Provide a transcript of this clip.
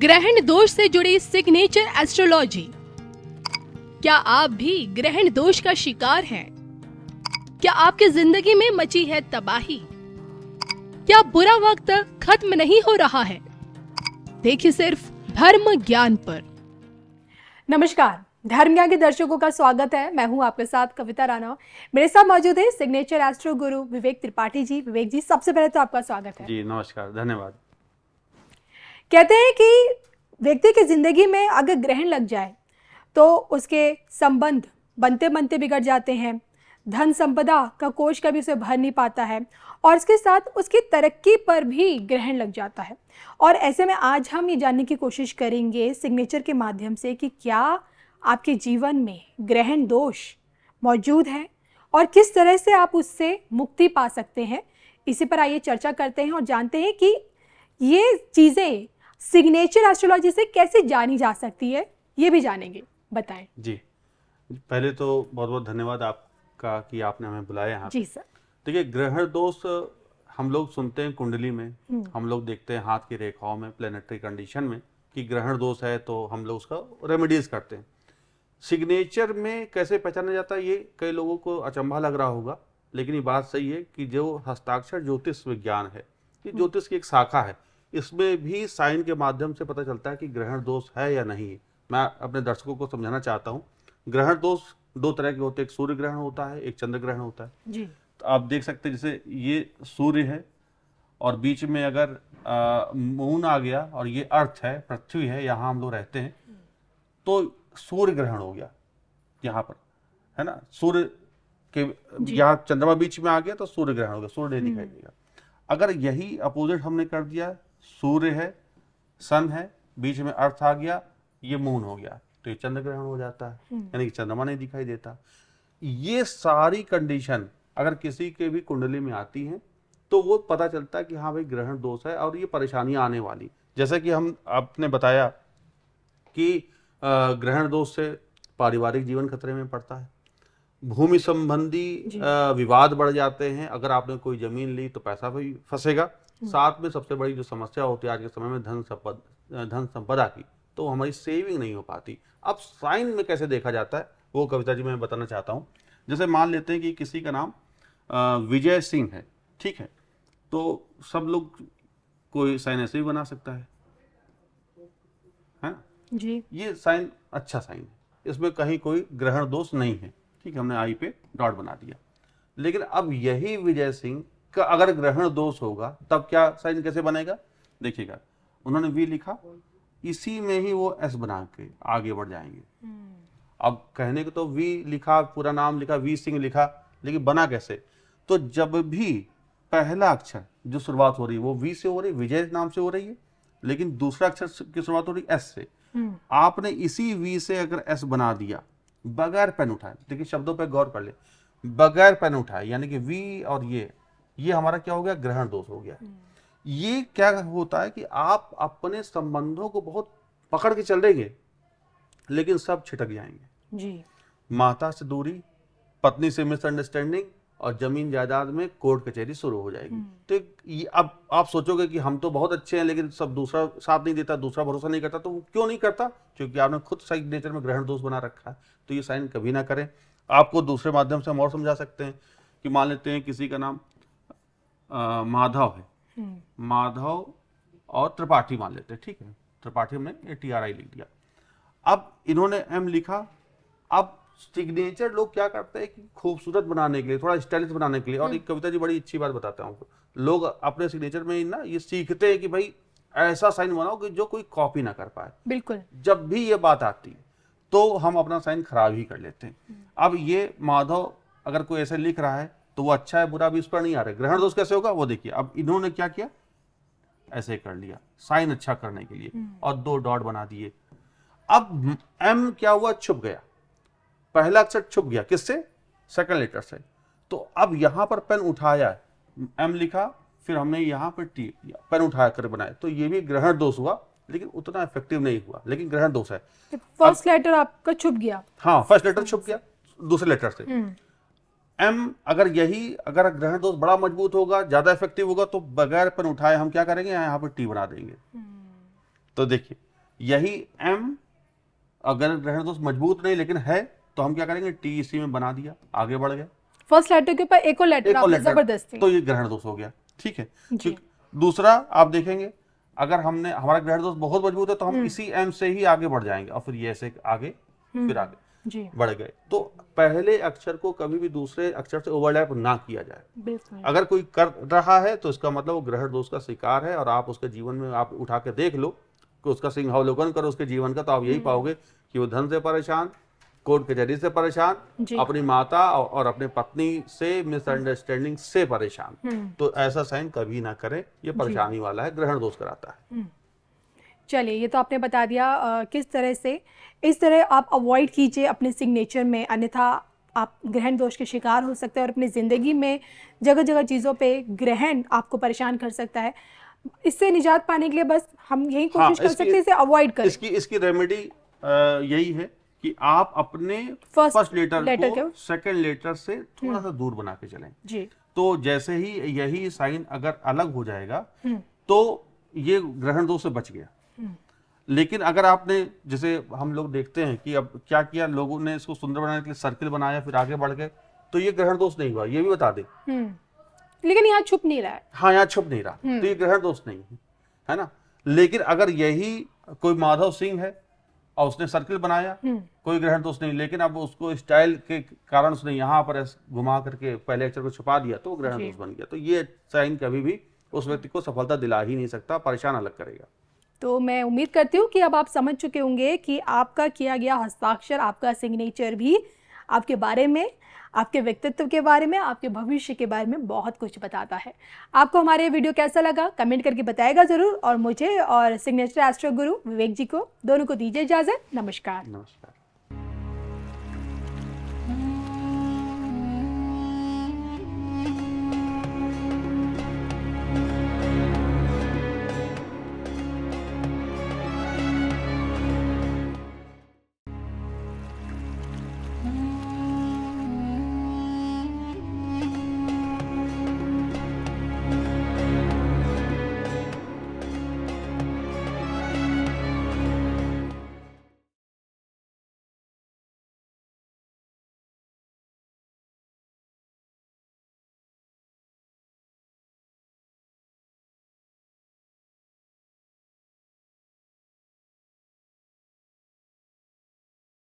ग्रहण दोष से जुड़ी सिग्नेचर एस्ट्रोलॉजी। क्या आप भी ग्रहण दोष का शिकार हैं? क्या आपकी जिंदगी में मची है तबाही? क्या बुरा वक्त खत्म नहीं हो रहा है? देखिए सिर्फ धर्म ज्ञान पर। नमस्कार, धर्म ज्ञान के दर्शकों का स्वागत है। मैं हूं आपके साथ कविता राणा। मेरे साथ मौजूद है सिग्नेचर एस्ट्रो गुरु विवेक त्रिपाठी जी। विवेक जी, सबसे पहले तो आपका स्वागत है। जी नमस्कार, धन्यवाद। कहते हैं कि व्यक्ति की जिंदगी में अगर ग्रहण लग जाए तो उसके संबंध बनते बनते बिगड़ जाते हैं, धन संपदा का कोष कभी उसे भर नहीं पाता है और इसके साथ उसकी तरक्की पर भी ग्रहण लग जाता है। और ऐसे में आज हम ये जानने की कोशिश करेंगे सिग्नेचर के माध्यम से कि क्या आपके जीवन में ग्रहण दोष मौजूद है और किस तरह से आप उससे मुक्ति पा सकते हैं। इसी पर आइए चर्चा करते हैं और जानते हैं कि ये चीज़ें सिग्नेचर एस्ट्रोलॉजी से कैसे जानी जा सकती है, ये भी जानेंगे। बताएं। जी, पहले तो बहुत बहुत धन्यवाद आपका कि आपने हमें बुलाया यहाँ। जी सर। देखिए, ग्रहण दोष हम लोग सुनते हैं कुंडली में, हम लोग देखते हैं हाथ की रेखाओं में, प्लेनेटरी कंडीशन में कि ग्रहण दोष है तो हम लोग उसका रेमेडीज करते हैं। सिग्नेचर में कैसे पहचाना जाता है ये कई लोगों को अचंभा लग रहा होगा, लेकिन ये बात सही है कि जो हस्ताक्षर ज्योतिष विज्ञान है, ये ज्योतिष की एक शाखा है। इसमें भी साइन के माध्यम से पता चलता है कि ग्रहण दोष है या नहीं। मैं अपने दर्शकों को समझाना चाहता हूँ, ग्रहण दोष दो तरह के होते हैं, एक सूर्य ग्रहण होता है, एक चंद्र ग्रहण होता है जी। तो आप देख सकते हैं जैसे ये सूर्य है और बीच में अगर मून आ गया और ये अर्थ है, पृथ्वी है, यहाँ हम लोग रहते हैं, तो सूर्य ग्रहण हो गया यहाँ पर, है ना। सूर्य के यहाँ चंद्रमा बीच में आ गया तो सूर्य ग्रहण हो गया, सूर्य नहीं दिखाई देगा। अगर यही अपोजिट हमने कर दिया, सूर्य है, सन है, बीच में अर्थ आ गया, ये मून हो गया, तो ये चंद्र ग्रहण हो जाता है, यानी कि चंद्रमा नहीं दिखाई देता। ये सारी कंडीशन अगर किसी के भी कुंडली में आती हैं तो वो पता चलता है कि हाँ भाई ग्रहण दोष है और ये परेशानियां आने वाली। जैसे कि हम आपने बताया कि ग्रहण दोष से पारिवारिक जीवन खतरे में पड़ता है, भूमि संबंधी विवाद बढ़ जाते हैं, अगर आपने कोई जमीन ली तो पैसा भी फंसेगा। साथ में सबसे बड़ी जो समस्या होती है आज के समय में धन संपदा की, तो हमारी सेविंग नहीं हो पाती। अब साइन में कैसे देखा जाता है वो कविता जी मैं बताना चाहता हूँ। जैसे मान लेते हैं कि किसी का नाम विजय सिंह है, ठीक है, तो सब लोग कोई साइन ऐसे भी बना सकता है जी। ये साइन अच्छा साइन है, इसमें कहीं कोई ग्रहण दोष नहीं है, ठीक है, हमने आई पे डॉट बना दिया। लेकिन अब यही विजय सिंह का अगर ग्रहण दोष होगा तब क्या साइन कैसे बनेगा, देखिएगा। उन्होंने वी लिखा, इसी में ही वो एस बना के आगे बढ़ जाएंगे। अब कहने को तो वी लिखा, पूरा नाम लिखा, वी सिंह लिखा, लेकिन बना कैसे? तो जब भी पहला अक्षर जो शुरुआत हो रही है वो वी से हो रही है, विजय नाम से हो रही है, लेकिन दूसरा अक्षर की शुरुआत हो रही है एस से, आपने इसी वी से अगर एस बना दिया बगैर पेन उठाए, देखिए शब्दों पे गौर कर ले, बगैर पेन उठाए, यानी कि वी और ये हमारा क्या हो गया, ग्रहण दोष हो गया। ये क्या होता है कि आप अपने संबंधों को बहुत पकड़ के चल देंगे लेकिन सब छिटक जाएंगे जी। माता से दूरी, पत्नी से मिसअंडरस्टैंडिंग और जमीन जायदाद में कोर्ट कचहरी शुरू हो जाएगी। तो ये अब आप सोचोगे कि हम तो बहुत अच्छे हैं लेकिन सब दूसरा साथ नहीं देता, दूसरा भरोसा नहीं करता, तो वो क्यों नहीं करता? क्योंकि आपने खुद सिग्नेचर में ग्रहण दोष बना रखा है। तो ये साइन कभी ना करें। आपको दूसरे माध्यम से हम और समझा सकते हैं कि मान लेते हैं किसी का नाम माधव है, माधव और त्रिपाठी मान लेते हैं, ठीक है, त्रिपाठी में TRI लिख दिया। अब इन्होंने M लिखा। अब सिग्नेचर लोग क्या करते हैं कि खूबसूरत बनाने के लिए, थोड़ा स्टाइलिश बनाने के लिए, और एक कविता जी बड़ी अच्छी बात बताता हूँ, लोग अपने सिग्नेचर में ना ये सीखते हैं कि भाई ऐसा साइन बनाओ कि जो कोई कॉपी ना कर पाए। बिल्कुल। जब भी ये बात आती है तो हम अपना साइन खराब ही कर लेते हैं। अब ये माधव अगर कोई ऐसे लिख रहा है तो वो अच्छा है बुरा भी इस पर नहीं आ रहा है, ग्रहण दोष कैसे होगा वो देखिए। अब इन्होंने क्या किया, ऐसे कर लिया साइन अच्छा करने के लिए और 2 डॉट बना दिए। अब M क्या हुआ, छुप गया, पहला अक्षर छुप गया, किससे, सेकंड लेटर से। तो अब यहां पर पेन उठाया, M लिखा, फिर हमने यहां पर T किया, पेन उठाया कर बनाया, तो ये भी ग्रहण दोष हुआ लेकिन उतना इफेक्टिव नहीं हुआ, लेकिन ग्रहण दोष है। फर्स्ट लेटर आपका छुप गया, हाँ फर्स्ट लेटर छुप गया दूसरे लेटर से। M अगर ग्रहण दोष बड़ा मजबूत होगा, ज्यादा इफेक्टिव होगा, तो बगैर पेन उठाए हम क्या करेंगे, यहाँ पर T बना देंगे। तो देखिए यही एम अगर ग्रहण दोष मजबूत नहीं लेकिन है तो हम क्या करेंगे, टी इसी में बना दिया, आगे बढ़ गए, फर्स्ट लेटर के ऊपर एक और लेटर आपने जबरदस्ती, तो ये ग्रहण दोष हो गया। ठीक है। जी। दूसरा आप देखेंगे, अगर हमने हमारा ग्रहण दोष बहुत मजबूत है तो हम इसी एम से ही आगे बढ़ जाएंगे और फिर ये ऐसे आगे फिर आगे जी बढ़ गए। तो पहले अक्षर को कभी भी दूसरे अक्षर से ओवरलैप ना किया जाए। बिल्कुल। अगर कोई कर रहा है तो इसका मतलब वो ग्रहण दोष का शिकार है, और आप उसके जीवन में आप उठा के देख लो कि उसका सिंहावलोकन करो उसके जीवन का, तो आप यही पाओगे कि वो धन से परेशान, कोर्ट कचहरी से परेशान, अपनी माता और अपने पत्नी से मिसअंडरस्टैंडिंग से परेशान। तो ऐसा साइन कभी ना करें, ये परेशानी वाला है, ग्रहण दोष कराता है। चलिए, ये तो आपने बता दिया किस तरह से इस तरह आप अवॉइड कीजिए अपने सिग्नेचर में, अन्यथा आप ग्रहण दोष के शिकार हो सकते हैं और अपनी ज़िंदगी में जगह जगह चीज़ों पे ग्रहण आपको परेशान कर सकता है। इससे निजात पाने के लिए बस हम यही कोशिश कर सकते हैं इसे अवॉइड करें। इसकी रेमेडी यही है कि आप अपने फर्स्ट लेटर को सेकंड लेटर से थोड़ा सा दूर बना के चलें जी। तो जैसे ही यही साइन अगर अलग हो जाएगा तो ये ग्रहण दोष से बच गया। लेकिन अगर आपने, जैसे हम लोग देखते हैं कि अब क्या किया लोगों ने, इसको सुंदर बनाने के लिए सर्किल बनाया फिर आगे बढ़ गए, तो ये ग्रहण दोष नहीं हुआ, ये भी बता दे। लेकिन यहाँ छुप नहीं रहा है। हाँ, यहाँ छुप नहीं रहा, तो ये ग्रहण दोष नहीं है ना। लेकिन अगर यही कोई माधव सिंह है और उसने सर्किल बनाया, कोई ग्रहण दोष नहीं, लेकिन अब उसको स्टाइल के कारण उसने यहाँ पर घुमा करके पहले अक्षर को छुपा दिया तो ग्रहण दोष बन गया। तो ये साइन कभी भी उस व्यक्ति को सफलता दिला ही नहीं सकता, परेशान अलग करेगा। तो मैं उम्मीद करती हूँ कि अब आप समझ चुके होंगे कि आपका किया गया हस्ताक्षर, आपका सिग्नेचर भी आपके बारे में, आपके व्यक्तित्व के बारे में, आपके भविष्य के बारे में बहुत कुछ बताता है। आपको हमारे ये वीडियो कैसा लगा कमेंट करके बताएगा ज़रूर, और मुझे और सिग्नेचर एस्ट्रो गुरु विवेक जी को दोनों को दीजिए इजाज़त। नमस्कार।